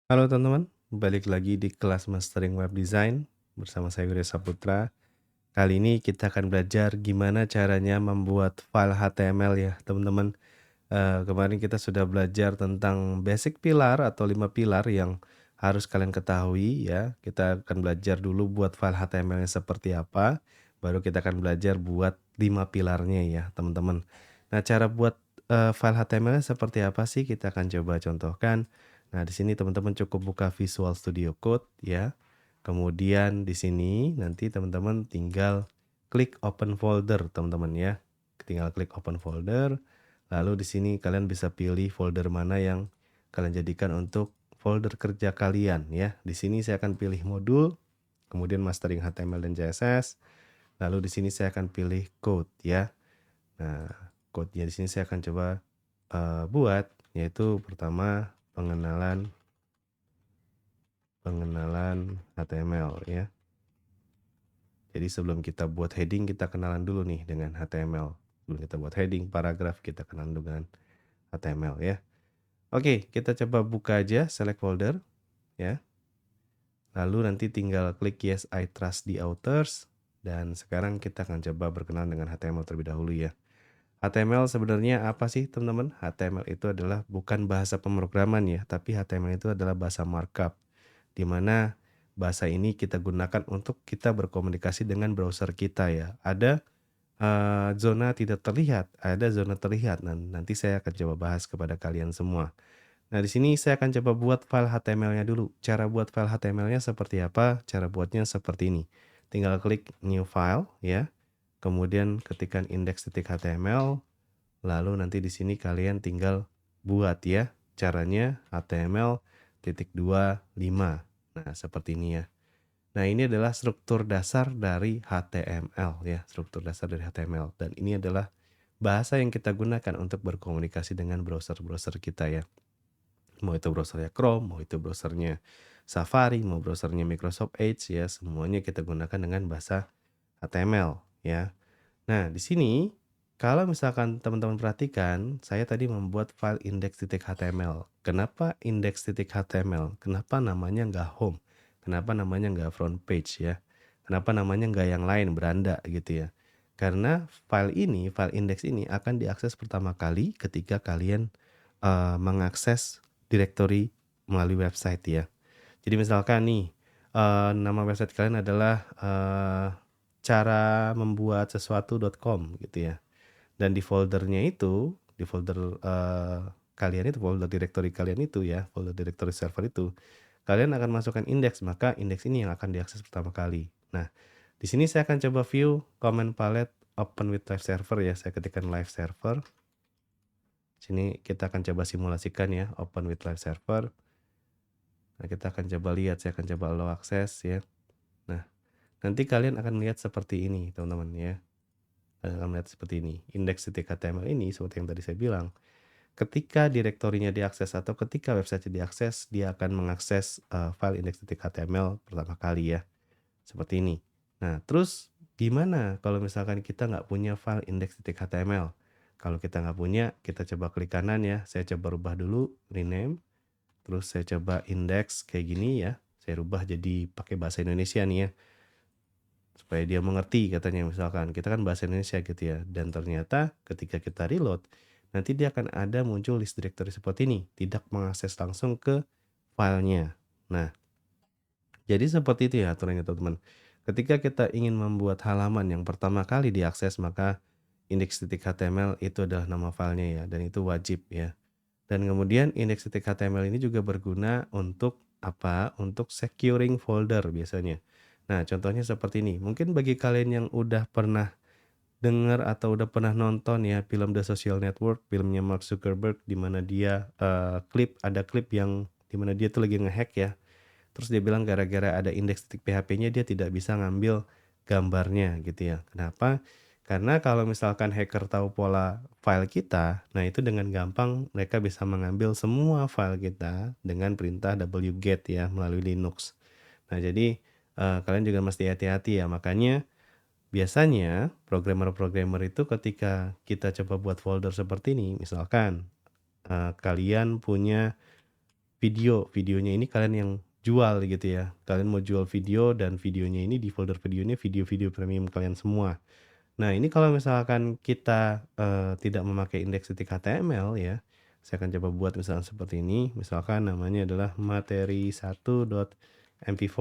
Halo teman-teman, balik lagi di kelas Mastering Web Design bersama saya Wirya Saputra. Kali ini kita akan belajar gimana caranya membuat file HTML ya teman-teman. Kemarin kita sudah belajar tentang basic pilar atau 5 pilar yang harus kalian ketahui ya. Kita akan belajar dulu buat file HTML-nya seperti apa, baru kita akan belajar buat 5 pilarnya ya teman-teman. Nah cara buat file HTML-nya seperti apa sih? Kita akan coba contohkan. Nah di sini teman-teman cukup buka Visual Studio Code ya. Kemudian di sini nanti teman-teman tinggal klik open folder teman-teman ya. Tinggal klik open folder. Lalu di sini kalian bisa pilih folder mana yang kalian jadikan untuk folder kerja kalian ya. Di sini saya akan pilih modul, kemudian mastering HTML dan CSS. Lalu di sini saya akan pilih code ya. Nah, code-nya di sini saya akan coba buat, yaitu pertama pengenalan HTML ya. Jadi sebelum kita buat heading, kita kenalan dulu nih dengan HTML. Sebelum kita buat heading, paragraf, kita kenalan dengan HTML ya. Oke, kita coba buka aja, select folder ya. Lalu nanti tinggal klik yes I trust the authors. Dan sekarang kita akan coba berkenalan dengan HTML terlebih dahulu ya. HTML sebenarnya apa sih teman-teman? HTML itu adalah bukan bahasa pemrograman ya, tapi HTML itu adalah bahasa markup. Di mana bahasa ini kita gunakan untuk kita berkomunikasi dengan browser kita ya. Ada zona tidak terlihat, ada zona terlihat. Nah, nanti saya akan coba bahas kepada kalian semua. Nah, di sini saya akan coba buat file HTML-nya dulu. Cara buat file HTML-nya seperti apa? Cara buatnya seperti ini. Tinggal klik new file ya. Kemudian ketikkan index.html, lalu nanti di sini kalian tinggal buat ya. Caranya HTML.25. Nah, seperti ini ya. Nah, ini adalah struktur dasar dari HTML ya, struktur dasar dari HTML, dan ini adalah bahasa yang kita gunakan untuk berkomunikasi dengan browser-browser kita ya. Mau itu browsernya Chrome, mau itu browsernya Safari, mau browsernya Microsoft Edge ya, semuanya kita gunakan dengan bahasa HTML ya. Nah, di sini kalau misalkan teman-teman perhatikan, saya tadi membuat file index.html. Kenapa index.html? Kenapa namanya nggak home? Kenapa namanya nggak front page ya? Kenapa namanya nggak yang lain, beranda gitu ya? Karena file ini, file index ini akan diakses pertama kali ketika kalian mengakses directory melalui website ya. Jadi misalkan nih, nama website kalian adalah cara membuat sesuatu.com gitu ya. Dan di foldernya itu, di folder kalian itu, folder directory kalian itu ya, folder directory server itu, kalian akan masukkan indeks, maka indeks ini yang akan diakses pertama kali. Nah, di sini saya akan coba view command palette open with live server ya. Saya ketikkan live server. Sini kita akan coba simulasikan ya, open with live server. Nah, kita akan coba lihat, saya akan coba allow access ya. Nah, nanti kalian akan melihat seperti ini, teman-teman ya. Kalian akan melihat seperti ini. Index.html ini seperti yang tadi saya bilang, ketika direktorinya diakses atau ketika website diakses, dia akan mengakses file index.html pertama kali ya. Seperti ini. Nah, terus gimana kalau misalkan kita nggak punya file index.html? Kalau kita nggak punya, kita coba klik kanan ya. Saya coba rubah dulu, rename. Terus saya coba index kayak gini ya. Saya rubah jadi pakai bahasa Indonesia nih ya. Supaya dia mengerti katanya, misalkan kita kan bahasa Indonesia gitu ya. Dan ternyata ketika kita reload, nanti dia akan ada muncul list directory seperti ini. Tidak mengakses langsung ke filenya. Nah, jadi seperti itu ya aturannya teman-teman. Ketika kita ingin membuat halaman yang pertama kali diakses, maka index.html itu adalah nama filenya ya. Dan itu wajib ya. Dan kemudian index.html ini juga berguna untuk apa? Untuk securing folder biasanya. Nah, contohnya seperti ini. Mungkin bagi kalian yang udah pernah dengar atau udah pernah nonton ya film The Social Network, filmnya Mark Zuckerberg di mana dia ada klip yang di mana dia tuh lagi ngehack ya. Terus dia bilang gara-gara ada index.php-nya dia tidak bisa ngambil gambarnya gitu ya. Kenapa? Karena kalau misalkan hacker tahu pola file kita, nah itu dengan gampang mereka bisa mengambil semua file kita dengan perintah wget ya melalui Linux. Nah jadi kalian juga mesti hati-hati ya. Makanya biasanya programmer-programmer itu ketika kita coba buat folder seperti ini, misalkan kalian punya videonya ini kalian yang jual gitu ya. Kalian mau jual video dan videonya ini di folder video ini video-video premium kalian semua. Nah, ini kalau misalkan kita, tidak memakai indeks titik HTML ya, saya akan coba buat misalkan seperti ini, misalkan namanya adalah materi1.mp4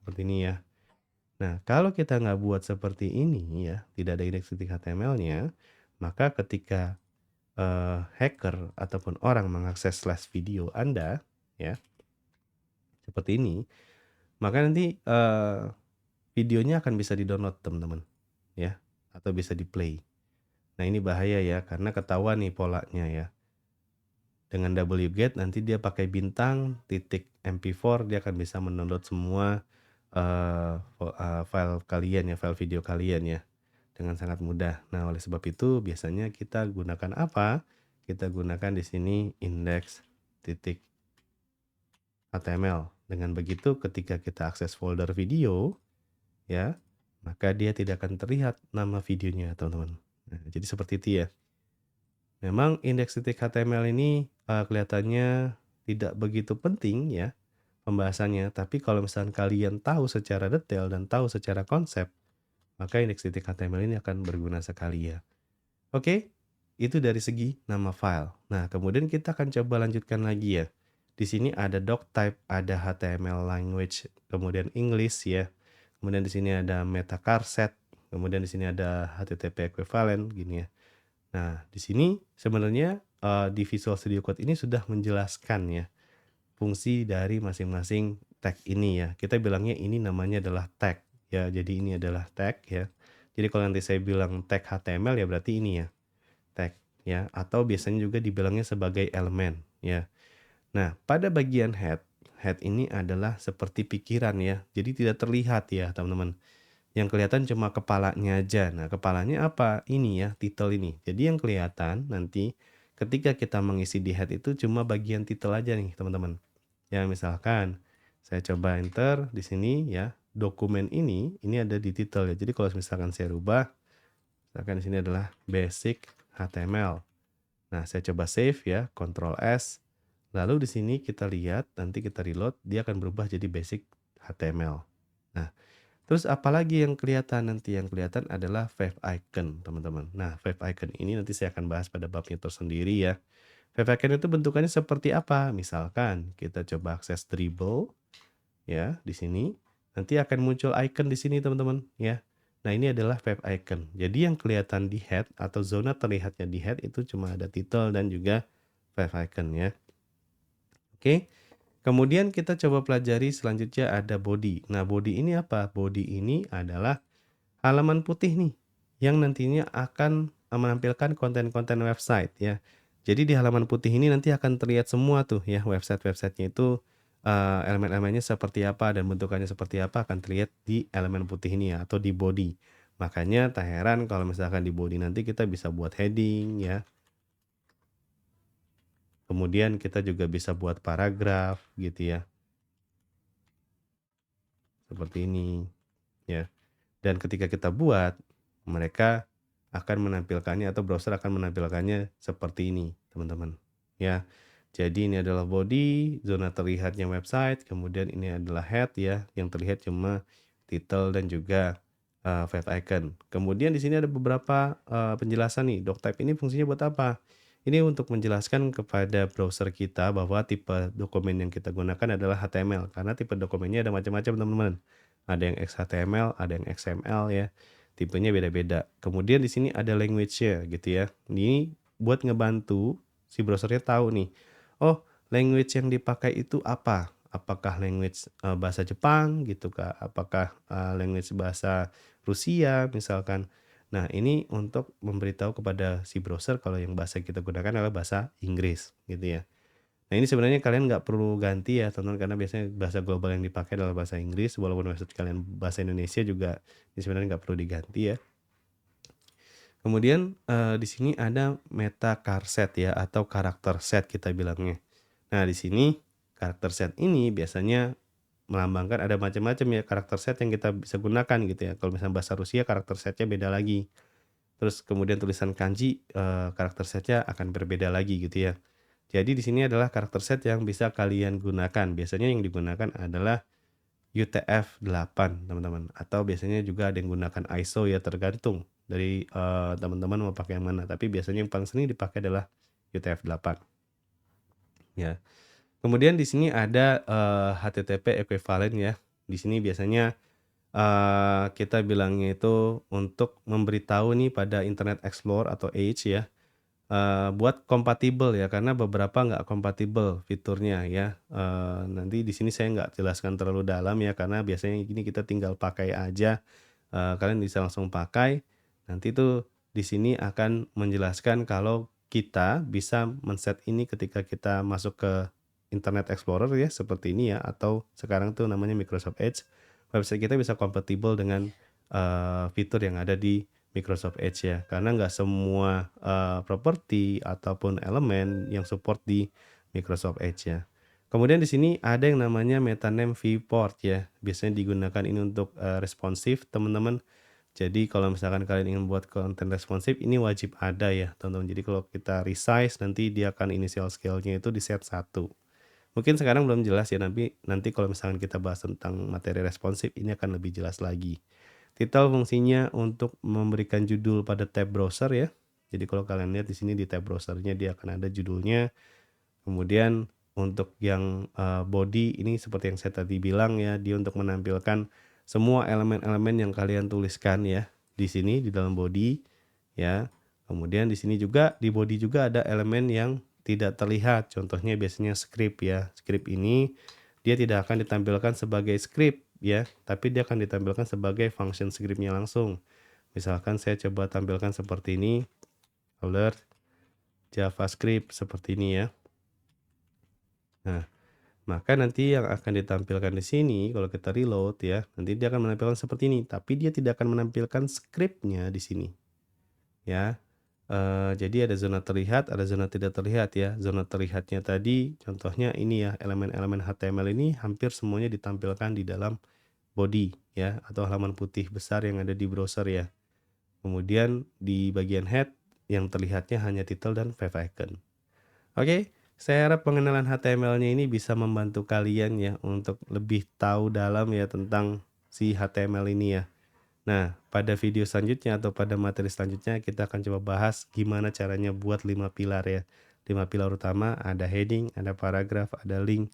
seperti ini ya. Nah, kalau kita nggak buat seperti ini ya, tidak ada indeks titik HTML-nya, maka ketika, hacker ataupun orang mengakses slash video Anda ya, seperti ini, maka nanti, videonya akan bisa di-download teman-teman ya, atau bisa di-play. Nah, ini bahaya ya, karena ketahuan nih polanya ya. Dengan wget nanti dia pakai bintang titik MP4 dia akan bisa mendownload semua, file kalian ya, file video kalian ya, dengan sangat mudah. Nah, oleh sebab itu biasanya kita gunakan apa? Kita gunakan di sini indeks titik HTML. Dengan begitu ketika kita akses folder video ya, maka dia tidak akan terlihat nama videonya, teman-teman. Nah, jadi seperti itu ya. Memang indeks titik HTML ini, kelihatannya tidak begitu penting ya pembahasannya, tapi kalau misalkan kalian tahu secara detail dan tahu secara konsep, maka indeks titik HTML ini akan berguna sekali ya. Oke, itu dari segi nama file. Nah, kemudian kita akan coba lanjutkan lagi ya. Di sini ada doctype, ada HTML language, kemudian English ya. Kemudian di sini ada meta charset, kemudian di sini ada HTTP equivalent gini ya. Nah, di sini sebenarnya, di Visual Studio Code ini sudah menjelaskan ya, fungsi dari masing-masing tag ini ya. Kita bilangnya ini namanya adalah tag ya, jadi ini adalah tag ya. Jadi kalau nanti saya bilang tag HTML ya berarti ini ya, tag ya, atau biasanya juga dibilangnya sebagai elemen ya. Nah, pada bagian head ini adalah seperti pikiran ya, jadi tidak terlihat ya teman-teman. Yang kelihatan cuma kepalanya aja. Nah, kepalanya apa? Ini ya, title ini. Jadi yang kelihatan nanti ketika kita mengisi di head itu cuma bagian title aja nih, teman-teman. Ya, misalkan saya coba enter di sini ya, dokumen ini ada di title ya. Jadi kalau misalkan saya rubah, misalkan di sini adalah basic HTML. Nah, saya coba save ya, Ctrl S. Lalu di sini kita lihat, nanti kita reload, dia akan berubah jadi basic HTML. Nah, terus apalagi yang kelihatan nanti? Yang kelihatan adalah Wave Icon, teman-teman. Nah, Wave Icon ini nanti saya akan bahas pada babnya tersendiri ya. Wave Icon itu bentukannya seperti apa? Misalkan kita coba akses Dribble ya di sini, nanti akan muncul icon di sini, teman-teman ya. Nah, ini adalah Wave Icon. Jadi yang kelihatan di head atau zona terlihatnya di head itu cuma ada title dan juga Wave Icon ya. Oke. Kemudian kita coba pelajari selanjutnya ada body. Nah, body ini apa? Body ini adalah halaman putih nih yang nantinya akan menampilkan konten-konten website ya. Jadi di halaman putih ini nanti akan terlihat semua tuh ya website-websitenya itu elemen-elemennya seperti apa dan bentukannya seperti apa akan terlihat di elemen putih ini ya atau di body. Makanya tak heran kalau misalkan di body nanti kita bisa buat heading ya. Kemudian kita juga bisa buat paragraf gitu ya. Seperti ini ya. Dan ketika kita buat, mereka akan menampilkannya atau browser akan menampilkannya seperti ini, teman-teman. Ya. Jadi ini adalah body, zona terlihatnya website, kemudian ini adalah head ya, yang terlihat cuma title dan juga web icon. Kemudian di sini ada beberapa penjelasan nih. Doctype ini fungsinya buat apa? Ini untuk menjelaskan kepada browser kita bahwa tipe dokumen yang kita gunakan adalah HTML karena tipe dokumennya ada macam-macam, teman-teman. Ada yang XHTML, ada yang XML ya. Tipenya beda-beda. Kemudian di sini ada language-nya gitu ya. Ini buat ngebantu si browsernya tahu nih. Oh, language yang dipakai itu apa? Apakah language bahasa Jepang gitu kah? Apakah language bahasa Rusia misalkan. Nah, ini untuk memberitahu kepada si browser kalau yang bahasa kita gunakan adalah bahasa Inggris gitu ya. Nah, ini sebenarnya kalian nggak perlu ganti ya teman-teman, karena biasanya bahasa global yang dipakai adalah bahasa Inggris, walaupun website kalian bahasa Indonesia juga ini sebenarnya nggak perlu diganti ya. Kemudian di sini ada meta charset ya atau karakter set kita bilangnya. Nah, di sini karakter set ini biasanya melambangkan ada macam-macam ya karakter set yang kita bisa gunakan gitu ya. Kalau misalnya bahasa Rusia karakter setnya beda lagi. Terus kemudian tulisan kanji karakter setnya akan berbeda lagi gitu ya. Jadi di sini adalah karakter set yang bisa kalian gunakan. Biasanya yang digunakan adalah UTF-8 teman-teman, atau biasanya juga ada yang gunakan ISO ya, tergantung dari, teman-teman mau pakai yang mana, tapi biasanya yang paling sering dipakai adalah UTF-8 ya. Kemudian di sini ada, HTTP equivalent ya. Di sini biasanya, kita bilangnya itu untuk memberitahu nih pada Internet Explorer atau Edge ya, buat kompatibel ya, karena beberapa nggak kompatibel fiturnya ya. Nanti di sini saya nggak jelaskan terlalu dalam ya, karena biasanya ini kita tinggal pakai aja, kalian bisa langsung pakai. Nanti tuh di sini akan menjelaskan kalau kita bisa men-set ini ketika kita masuk ke Internet Explorer ya, seperti ini ya, atau sekarang tuh namanya Microsoft Edge. Website kita bisa kompatibel dengan, fitur yang ada di Microsoft Edge ya, karena nggak semua, properti ataupun elemen yang support di Microsoft Edge ya. Kemudian di sini ada yang namanya Metaname Viewport ya, biasanya digunakan ini untuk, responsif teman-teman. Jadi kalau misalkan kalian ingin buat konten responsif ini wajib ada ya teman-teman. Jadi kalau kita resize nanti dia akan initial scale-nya itu di set 1. Mungkin sekarang belum jelas ya, nanti nanti kalau misalkan kita bahas tentang materi responsif ini akan lebih jelas lagi. Title fungsinya untuk memberikan judul pada tab browser ya. Jadi kalau kalian lihat di sini di tab browsernya dia akan ada judulnya. Kemudian untuk yang, body ini seperti yang saya tadi bilang ya, dia untuk menampilkan semua elemen-elemen yang kalian tuliskan ya, di sini di dalam body ya. Kemudian di sini juga di body juga ada elemen yang tidak terlihat, contohnya biasanya script ya. Script ini dia tidak akan ditampilkan sebagai script ya, tapi dia akan ditampilkan sebagai function script-nya langsung. Misalkan saya coba tampilkan seperti ini, alert JavaScript seperti ini ya. Nah, maka nanti yang akan ditampilkan di sini kalau kita reload ya, nanti dia akan menampilkan seperti ini, tapi dia tidak akan menampilkan script-nya di sini ya. Jadi ada zona terlihat, ada zona tidak terlihat ya. Zona terlihatnya tadi contohnya ini ya, elemen-elemen HTML ini hampir semuanya ditampilkan di dalam body ya, atau halaman putih besar yang ada di browser ya. Kemudian di bagian head yang terlihatnya hanya title dan favicon. Oke, saya harap pengenalan HTML-nya ini bisa membantu kalian ya untuk lebih tahu dalam ya tentang si HTML ini ya. Nah, pada video selanjutnya atau pada materi selanjutnya kita akan coba bahas gimana caranya buat 5 pilar ya. 5 pilar utama ada heading, ada paragraf, ada link,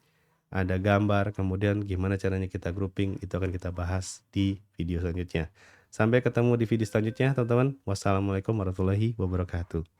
ada gambar, kemudian gimana caranya kita grouping itu akan kita bahas di video selanjutnya. Sampai ketemu di video selanjutnya teman-teman. Wassalamualaikum warahmatullahi wabarakatuh.